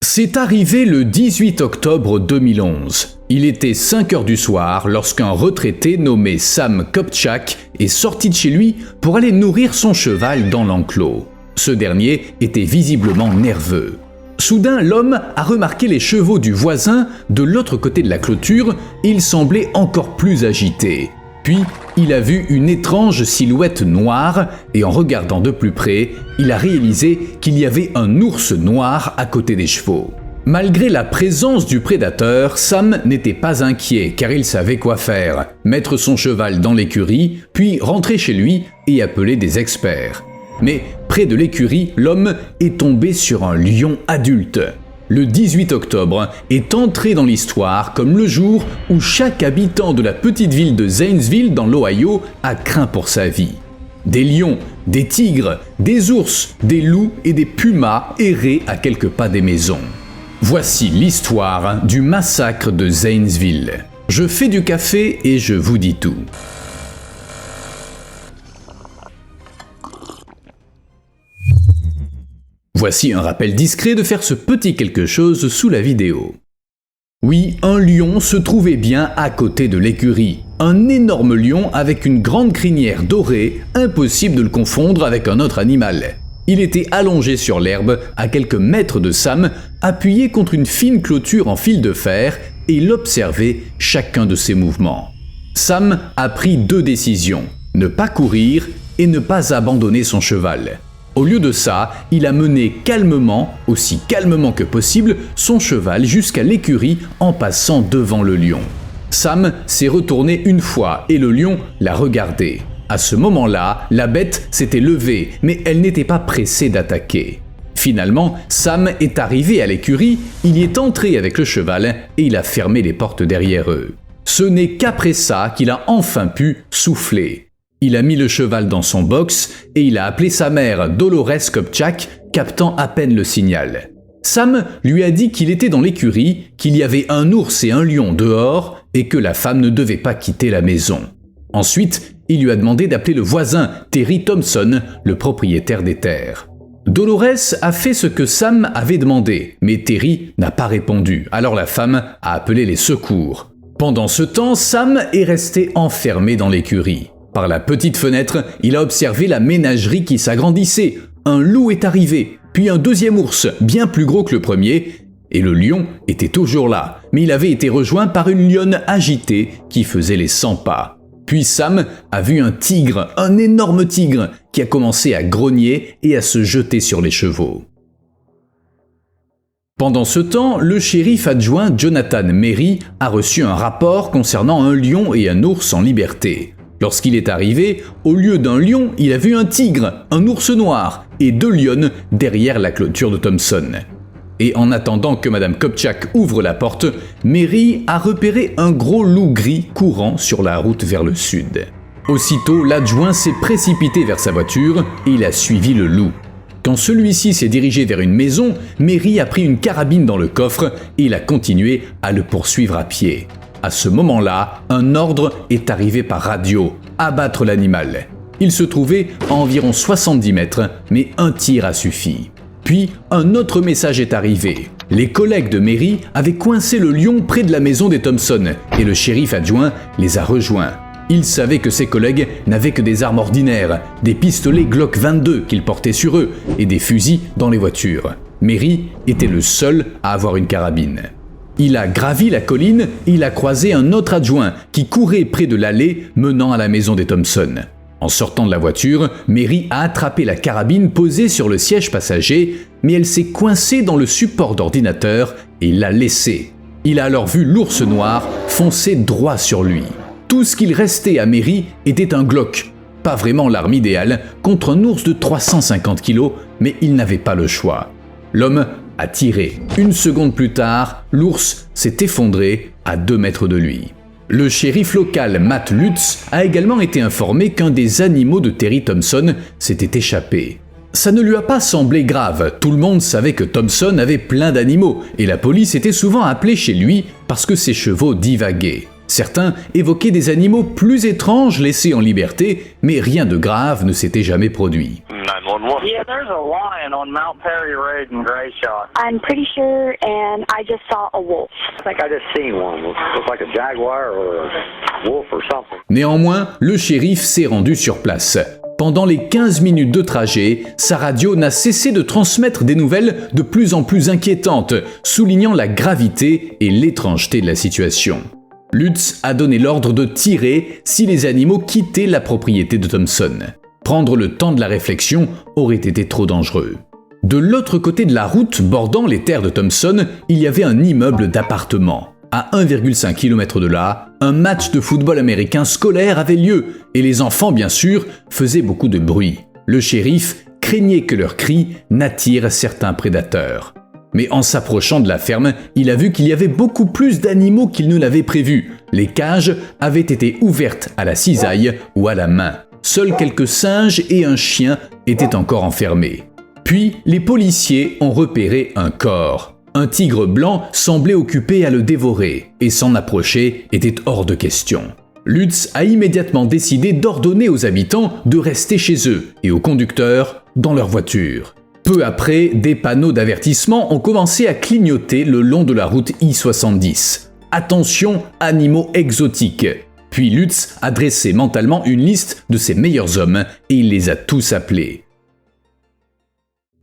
C'est arrivé le 18 octobre 2011. Il était 5 heures du soir lorsqu'un retraité nommé Sam Kopchak est sorti de chez lui pour aller nourrir son cheval dans l'enclos. Ce dernier était visiblement nerveux. Soudain, l'homme a remarqué les chevaux du voisin de l'autre côté de la clôture et il semblait encore plus agité. Puis, il a vu une étrange silhouette noire et en regardant de plus près, il a réalisé qu'il y avait un ours noir à côté des chevaux. Malgré la présence du prédateur, Sam n'était pas inquiet car il savait quoi faire. Mettre son cheval dans l'écurie, puis rentrer chez lui et appeler des experts. Mais près de l'écurie, l'homme est tombé sur un lion adulte. Le 18 octobre est entré dans l'histoire comme le jour où chaque habitant de la petite ville de Zanesville dans l'Ohio a craint pour sa vie. Des lions, des tigres, des ours, des loups et des pumas erraient à quelques pas des maisons. Voici l'histoire du massacre de Zanesville. Je fais du café et je vous dis tout. Voici un rappel discret de faire ce petit quelque chose sous la vidéo. Oui, un lion se trouvait bien à côté de l'écurie. Un énorme lion avec une grande crinière dorée, impossible de le confondre avec un autre animal. Il était allongé sur l'herbe à quelques mètres de Sam, appuyé contre une fine clôture en fil de fer et il observait chacun de ses mouvements. Sam a pris 2 décisions, ne pas courir et ne pas abandonner son cheval. Au lieu de ça, il a mené calmement, aussi calmement que possible, son cheval jusqu'à l'écurie en passant devant le lion. Sam s'est retourné une fois et le lion l'a regardé. À ce moment-là, la bête s'était levée, mais elle n'était pas pressée d'attaquer. Finalement, Sam est arrivé à l'écurie, il y est entré avec le cheval et il a fermé les portes derrière eux. Ce n'est qu'après ça qu'il a enfin pu souffler. Il a mis le cheval dans son box et il a appelé sa mère, Dolores Kopchak, captant à peine le signal. Sam lui a dit qu'il était dans l'écurie, qu'il y avait un ours et un lion dehors et que la femme ne devait pas quitter la maison. Ensuite, il lui a demandé d'appeler le voisin, Terry Thompson, le propriétaire des terres. Dolores a fait ce que Sam avait demandé, mais Terry n'a pas répondu, alors la femme a appelé les secours. Pendant ce temps, Sam est resté enfermé dans l'écurie. Par la petite fenêtre, il a observé la ménagerie qui s'agrandissait. Un loup est arrivé, puis un deuxième ours, bien plus gros que le premier, et le lion était toujours là, mais il avait été rejoint par une lionne agitée qui faisait les 100 pas. Puis Sam a vu un tigre, un énorme tigre, qui a commencé à grogner et à se jeter sur les chevaux. Pendant ce temps, le shérif adjoint Jonathan Merry a reçu un rapport concernant un lion et un ours en liberté. Lorsqu'il est arrivé, au lieu d'un lion, il a vu un tigre, un ours noir et 2 lionnes derrière la clôture de Thompson. Et en attendant que Madame Kopchak ouvre la porte, Merry a repéré un gros loup gris courant sur la route vers le sud. Aussitôt, l'adjoint s'est précipité vers sa voiture et il a suivi le loup. Quand celui-ci s'est dirigé vers une maison, Merry a pris une carabine dans le coffre et il a continué à le poursuivre à pied. À ce moment-là, un ordre est arrivé par radio, abattre l'animal. Il se trouvait à environ 70 mètres, mais un tir a suffi. Puis, un autre message est arrivé. Les collègues de Merry avaient coincé le lion près de la maison des Thompson et le shérif adjoint les a rejoints. Il savait que ses collègues n'avaient que des armes ordinaires, des pistolets Glock 22 qu'ils portaient sur eux et des fusils dans les voitures. Merry était le seul à avoir une carabine. Il a gravi la colline et il a croisé un autre adjoint qui courait près de l'allée menant à la maison des Thompson. En sortant de la voiture, Merry a attrapé la carabine posée sur le siège passager, mais elle s'est coincée dans le support d'ordinateur et l'a laissée. Il a alors vu l'ours noir foncer droit sur lui. Tout ce qu'il restait à Merry était un Glock. Pas vraiment l'arme idéale contre un ours de 350 kg, mais il n'avait pas le choix. L'homme a tiré. 1 seconde plus tard, l'ours s'est effondré à 2 mètres de lui. Le shérif local Matt Lutz a également été informé qu'un des animaux de Terry Thompson s'était échappé. Ça ne lui a pas semblé grave, tout le monde savait que Thompson avait plein d'animaux et la police était souvent appelée chez lui parce que ses chevaux divaguaient. Certains évoquaient des animaux plus étranges laissés en liberté, mais rien de grave ne s'était jamais produit. 911, on one. Yeah, there's a lion on Mount Perry Road in Grayshaw. I'm pretty sure, and I just saw a wolf. I think I just seen one. Looks like a jaguar or a wolf or something. Néanmoins, le shérif s'est rendu sur place. Pendant les 15 minutes de trajet, sa radio n'a cessé de transmettre des nouvelles de plus en plus inquiétantes, soulignant la gravité et l'étrangeté de la situation. Lutz a donné l'ordre de tirer si les animaux quittaient la propriété de Thompson. Prendre le temps de la réflexion aurait été trop dangereux. De l'autre côté de la route, bordant les terres de Thompson, il y avait un immeuble d'appartements. À 1,5 km de là, un match de football américain scolaire avait lieu et les enfants, bien sûr, faisaient beaucoup de bruit. Le shérif craignait que leurs cris n'attirent certains prédateurs. Mais en s'approchant de la ferme, il a vu qu'il y avait beaucoup plus d'animaux qu'il ne l'avait prévu. Les cages avaient été ouvertes à la cisaille ou à la main. Seuls quelques singes et un chien étaient encore enfermés. Puis, les policiers ont repéré un corps. Un tigre blanc semblait occupé à le dévorer, et s'en approcher était hors de question. Lutz a immédiatement décidé d'ordonner aux habitants de rester chez eux et aux conducteurs dans leur voiture. Peu après, des panneaux d'avertissement ont commencé à clignoter le long de la route I-70. Attention, animaux exotiques. Puis Lutz a dressé mentalement une liste de ses meilleurs hommes et il les a tous appelés.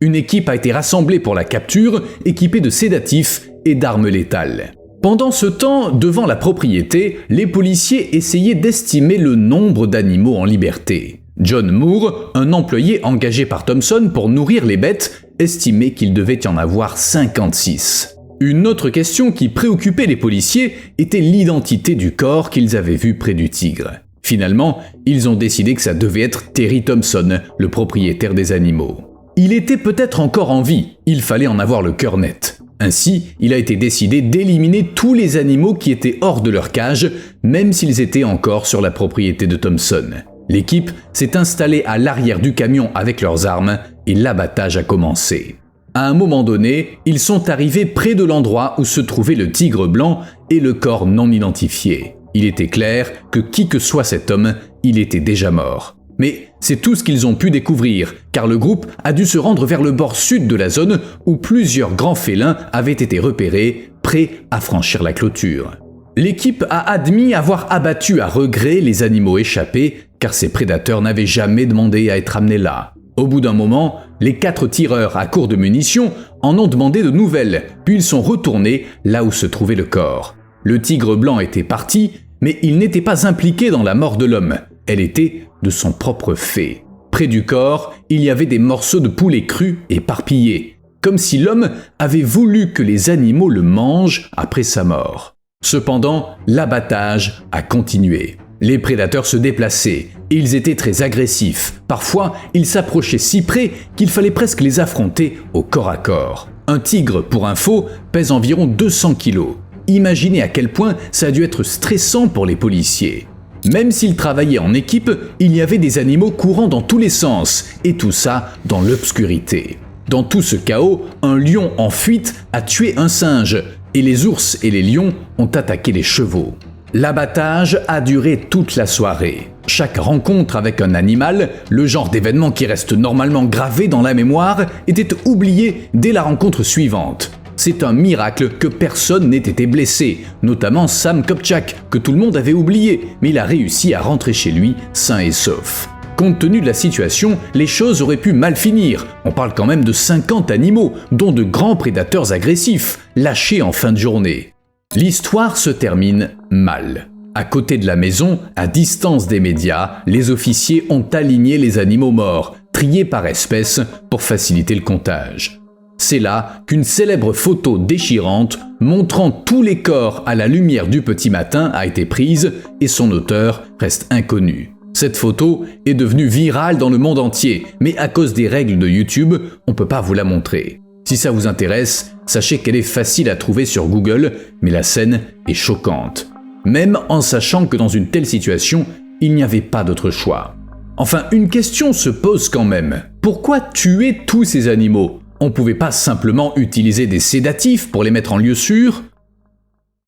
Une équipe a été rassemblée pour la capture, équipée de sédatifs et d'armes létales. Pendant ce temps, devant la propriété, les policiers essayaient d'estimer le nombre d'animaux en liberté. John Moore, un employé engagé par Thompson pour nourrir les bêtes, estimait qu'il devait y en avoir 56. Une autre question qui préoccupait les policiers était l'identité du corps qu'ils avaient vu près du tigre. Finalement, ils ont décidé que ça devait être Terry Thompson, le propriétaire des animaux. Il était peut-être encore en vie, il fallait en avoir le cœur net. Ainsi, il a été décidé d'éliminer tous les animaux qui étaient hors de leur cage, même s'ils étaient encore sur la propriété de Thompson. L'équipe s'est installée à l'arrière du camion avec leurs armes et l'abattage a commencé. À un moment donné, ils sont arrivés près de l'endroit où se trouvait le tigre blanc et le corps non identifié. Il était clair que qui que soit cet homme, il était déjà mort. Mais c'est tout ce qu'ils ont pu découvrir, car le groupe a dû se rendre vers le bord sud de la zone où plusieurs grands félins avaient été repérés, prêts à franchir la clôture. L'équipe a admis avoir abattu à regret les animaux échappés, car ces prédateurs n'avaient jamais demandé à être amenés là. Au bout d'un moment, les 4 tireurs à court de munitions en ont demandé de nouvelles, puis ils sont retournés là où se trouvait le corps. Le tigre blanc était parti, mais il n'était pas impliqué dans la mort de l'homme. Elle était de son propre fait. Près du corps, il y avait des morceaux de poulet crus éparpillés, comme si l'homme avait voulu que les animaux le mangent après sa mort. Cependant, l'abattage a continué. Les prédateurs se déplaçaient, et ils étaient très agressifs. Parfois, ils s'approchaient si près qu'il fallait presque les affronter au corps à corps. Un tigre, pour info, pèse environ 200 kilos. Imaginez à quel point ça a dû être stressant pour les policiers. Même s'ils travaillaient en équipe, il y avait des animaux courant dans tous les sens, et tout ça dans l'obscurité. Dans tout ce chaos, un lion en fuite a tué un singe, et les ours et les lions ont attaqué les chevaux. L'abattage a duré toute la soirée. Chaque rencontre avec un animal, le genre d'événement qui reste normalement gravé dans la mémoire, était oublié dès la rencontre suivante. C'est un miracle que personne n'ait été blessé, notamment Sam Kopchak, que tout le monde avait oublié, mais il a réussi à rentrer chez lui sain et sauf. Compte tenu de la situation, les choses auraient pu mal finir. On parle quand même de 50 animaux, dont de grands prédateurs agressifs, lâchés en fin de journée. L'histoire se termine mal. À côté de la maison, à distance des médias, les officiers ont aligné les animaux morts, triés par espèce, pour faciliter le comptage. C'est là qu'une célèbre photo déchirante montrant tous les corps à la lumière du petit matin a été prise et son auteur reste inconnu. Cette photo est devenue virale dans le monde entier, mais à cause des règles de YouTube, on ne peut pas vous la montrer. Si ça vous intéresse, sachez qu'elle est facile à trouver sur Google, mais la scène est choquante. Même en sachant que dans une telle situation, il n'y avait pas d'autre choix. Enfin, une question se pose quand même. Pourquoi tuer tous ces animaux ? On ne pouvait pas simplement utiliser des sédatifs pour les mettre en lieu sûr ?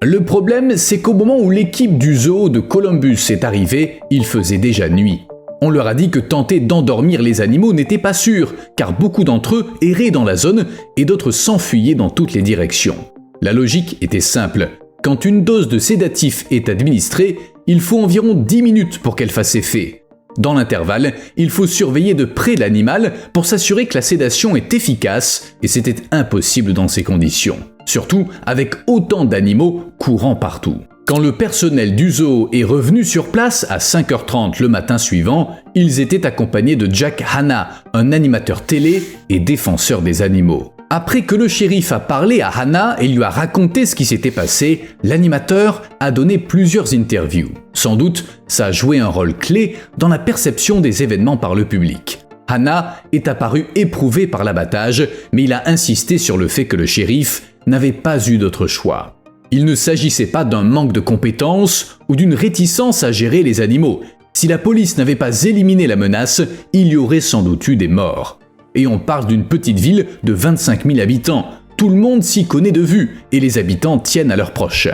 Le problème, c'est qu'au moment où l'équipe du zoo de Columbus est arrivée, il faisait déjà nuit. On leur a dit que tenter d'endormir les animaux n'était pas sûr, car beaucoup d'entre eux erraient dans la zone et d'autres s'enfuyaient dans toutes les directions. La logique était simple. Quand une dose de sédatif est administrée, il faut environ 10 minutes pour qu'elle fasse effet. Dans l'intervalle, il faut surveiller de près l'animal pour s'assurer que la sédation est efficace, et c'était impossible dans ces conditions. Surtout avec autant d'animaux courant partout. Quand le personnel du zoo est revenu sur place à 5h30 le matin suivant, ils étaient accompagnés de Jack Hanna, un animateur télé et défenseur des animaux. Après que le shérif a parlé à Hanna et lui a raconté ce qui s'était passé, l'animateur a donné plusieurs interviews. Sans doute, ça a joué un rôle clé dans la perception des événements par le public. Hanna est apparu éprouvé par l'abattage, mais il a insisté sur le fait que le shérif n'avait pas eu d'autre choix. Il ne s'agissait pas d'un manque de compétences ou d'une réticence à gérer les animaux. Si la police n'avait pas éliminé la menace, il y aurait sans doute eu des morts. Et on parle d'une petite ville de 25 000 habitants. Tout le monde s'y connaît de vue et les habitants tiennent à leurs proches.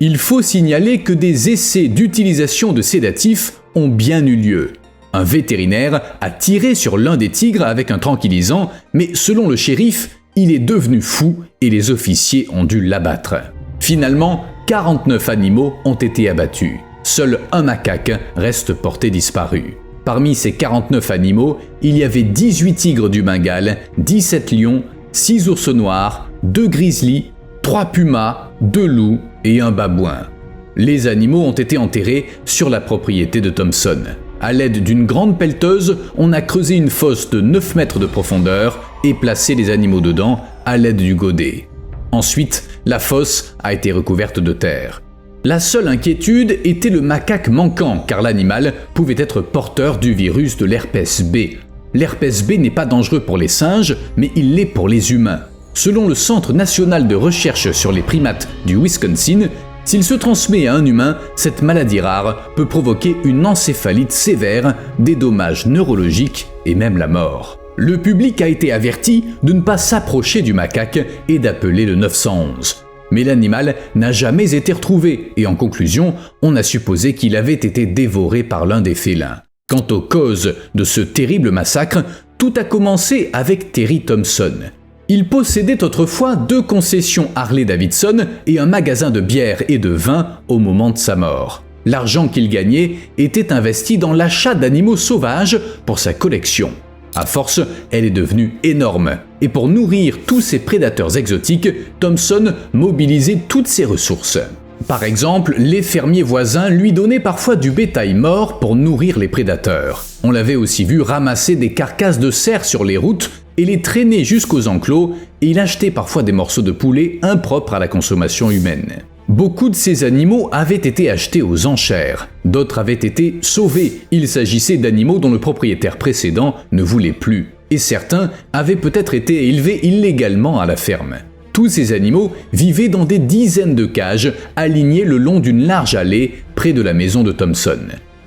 Il faut signaler que des essais d'utilisation de sédatifs ont bien eu lieu. Un vétérinaire a tiré sur l'un des tigres avec un tranquillisant, mais selon le shérif, il est devenu fou et les officiers ont dû l'abattre. Finalement, 49 animaux ont été abattus. Seul un macaque reste porté disparu. Parmi ces 49 animaux, il y avait 18 tigres du Bengale, 17 lions, 6 ours noirs, 2 grizzlies, 3 pumas, 2 loups et un babouin. Les animaux ont été enterrés sur la propriété de Thompson. À l'aide d'une grande pelleteuse, on a creusé une fosse de 9 mètres de profondeur et placé les animaux dedans à l'aide du godet. Ensuite, la fosse a été recouverte de terre. La seule inquiétude était le macaque manquant, car l'animal pouvait être porteur du virus de l'herpès B. L'herpès B n'est pas dangereux pour les singes, mais il l'est pour les humains. Selon le Centre national de recherche sur les primates du Wisconsin, s'il se transmet à un humain, cette maladie rare peut provoquer une encéphalite sévère, des dommages neurologiques et même la mort. Le public a été averti de ne pas s'approcher du macaque et d'appeler le 911. Mais l'animal n'a jamais été retrouvé et en conclusion, on a supposé qu'il avait été dévoré par l'un des félins. Quant aux causes de ce terrible massacre, tout a commencé avec Terry Thompson. Il possédait autrefois 2 concessions Harley-Davidson et un magasin de bière et de vin au moment de sa mort. L'argent qu'il gagnait était investi dans l'achat d'animaux sauvages pour sa collection. À force, elle est devenue énorme. Et pour nourrir tous ces prédateurs exotiques, Thompson mobilisait toutes ses ressources. Par exemple, les fermiers voisins lui donnaient parfois du bétail mort pour nourrir les prédateurs. On l'avait aussi vu ramasser des carcasses de cerfs sur les routes et les traîner jusqu'aux enclos, et il achetait parfois des morceaux de poulet impropres à la consommation humaine. Beaucoup de ces animaux avaient été achetés aux enchères, d'autres avaient été sauvés. Il s'agissait d'animaux dont le propriétaire précédent ne voulait plus, et certains avaient peut-être été élevés illégalement à la ferme. Tous ces animaux vivaient dans des dizaines de cages alignées le long d'une large allée près de la maison de Thompson.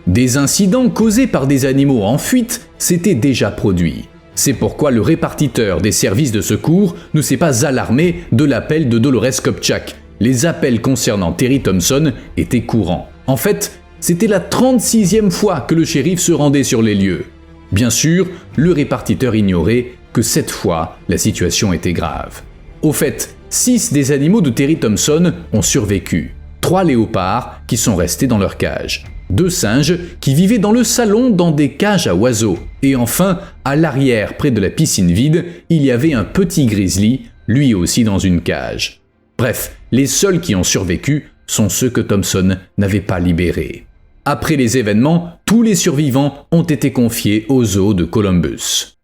Des incidents causés par des animaux en fuite s'étaient déjà produits. C'est pourquoi le répartiteur des services de secours ne s'est pas alarmé de l'appel de Dolores Kopchak. Les appels concernant Terry Thompson étaient courants. En fait, c'était la 36e fois que le shérif se rendait sur les lieux. Bien sûr, le répartiteur ignorait que cette fois, la situation était grave. Au fait, 6 des animaux de Terry Thompson ont survécu. 3 léopards qui sont restés dans leur cage. 2 singes qui vivaient dans le salon dans des cages à oiseaux. Et enfin, à l'arrière, près de la piscine vide, il y avait un petit grizzly, lui aussi dans une cage. Bref, les seuls qui ont survécu sont ceux que Thompson n'avait pas libérés. Après les événements, tous les survivants ont été confiés au zoo de Columbus.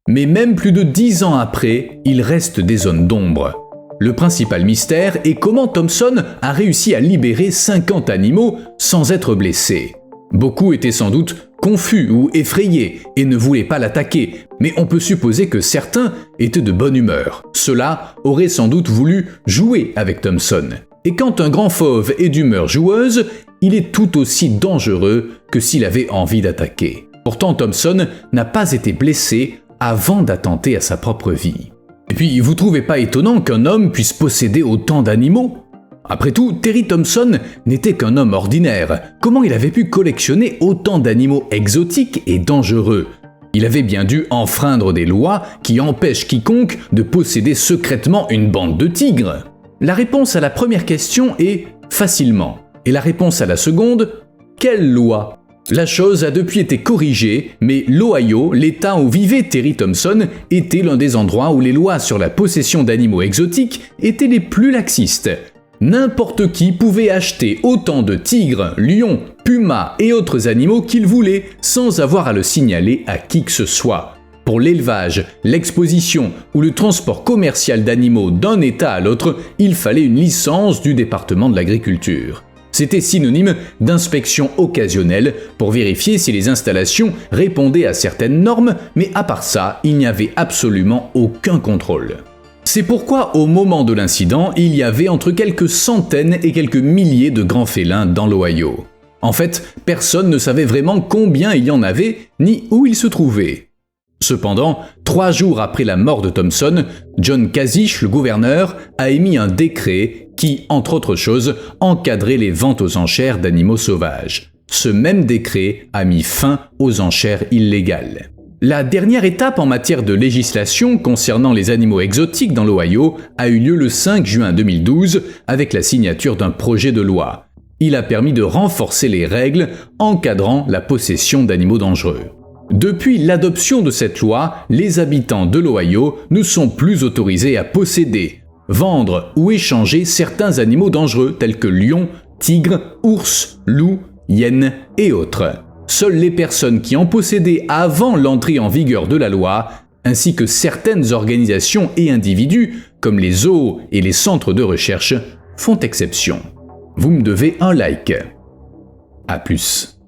Mais même plus de 10 ans après, il reste des zones d'ombre. Le principal mystère est comment Thompson a réussi à libérer 50 animaux sans être blessé. Beaucoup étaient sans doute confus ou effrayés et ne voulaient pas l'attaquer, mais on peut supposer que certains étaient de bonne humeur. Ceux-là auraient sans doute voulu jouer avec Thompson. Et quand un grand fauve est d'humeur joueuse, il est tout aussi dangereux que s'il avait envie d'attaquer. Pourtant, Thompson n'a pas été blessé avant d'attenter à sa propre vie. Et puis, vous trouvez pas étonnant qu'un homme puisse posséder autant d'animaux ? Après tout, Terry Thompson n'était qu'un homme ordinaire. Comment il avait pu collectionner autant d'animaux exotiques et dangereux ? Il avait bien dû enfreindre des lois qui empêchent quiconque de posséder secrètement une bande de tigres. La réponse à la première question est facilement. Et la réponse à la seconde, quelle loi ? La chose a depuis été corrigée, mais l'Ohio, l'État où vivait Terry Thompson, était l'un des endroits où les lois sur la possession d'animaux exotiques étaient les plus laxistes. N'importe qui pouvait acheter autant de tigres, lions, pumas et autres animaux qu'il voulait sans avoir à le signaler à qui que ce soit. Pour l'élevage, l'exposition ou le transport commercial d'animaux d'un État à l'autre, il fallait une licence du département de l'agriculture. C'était synonyme d'inspection occasionnelle pour vérifier si les installations répondaient à certaines normes, mais à part ça, il n'y avait absolument aucun contrôle. C'est pourquoi au moment de l'incident, il y avait entre quelques centaines et quelques milliers de grands félins dans l'Ohio. En fait, personne ne savait vraiment combien il y en avait, ni où ils se trouvaient. Cependant, 3 jours après la mort de Thompson, John Kasich, le gouverneur, a émis un décret qui, entre autres choses, encadrait les ventes aux enchères d'animaux sauvages. Ce même décret a mis fin aux enchères illégales. La dernière étape en matière de législation concernant les animaux exotiques dans l'Ohio a eu lieu le 5 juin 2012 avec la signature d'un projet de loi. Il a permis de renforcer les règles encadrant la possession d'animaux dangereux. Depuis l'adoption de cette loi, les habitants de l'Ohio ne sont plus autorisés à posséder, vendre ou échanger certains animaux dangereux tels que lions, tigres, ours, loups, hyènes et autres. Seules les personnes qui en possédaient avant l'entrée en vigueur de la loi, ainsi que certaines organisations et individus, comme les zoos et les centres de recherche, font exception. Vous me devez un like. À plus.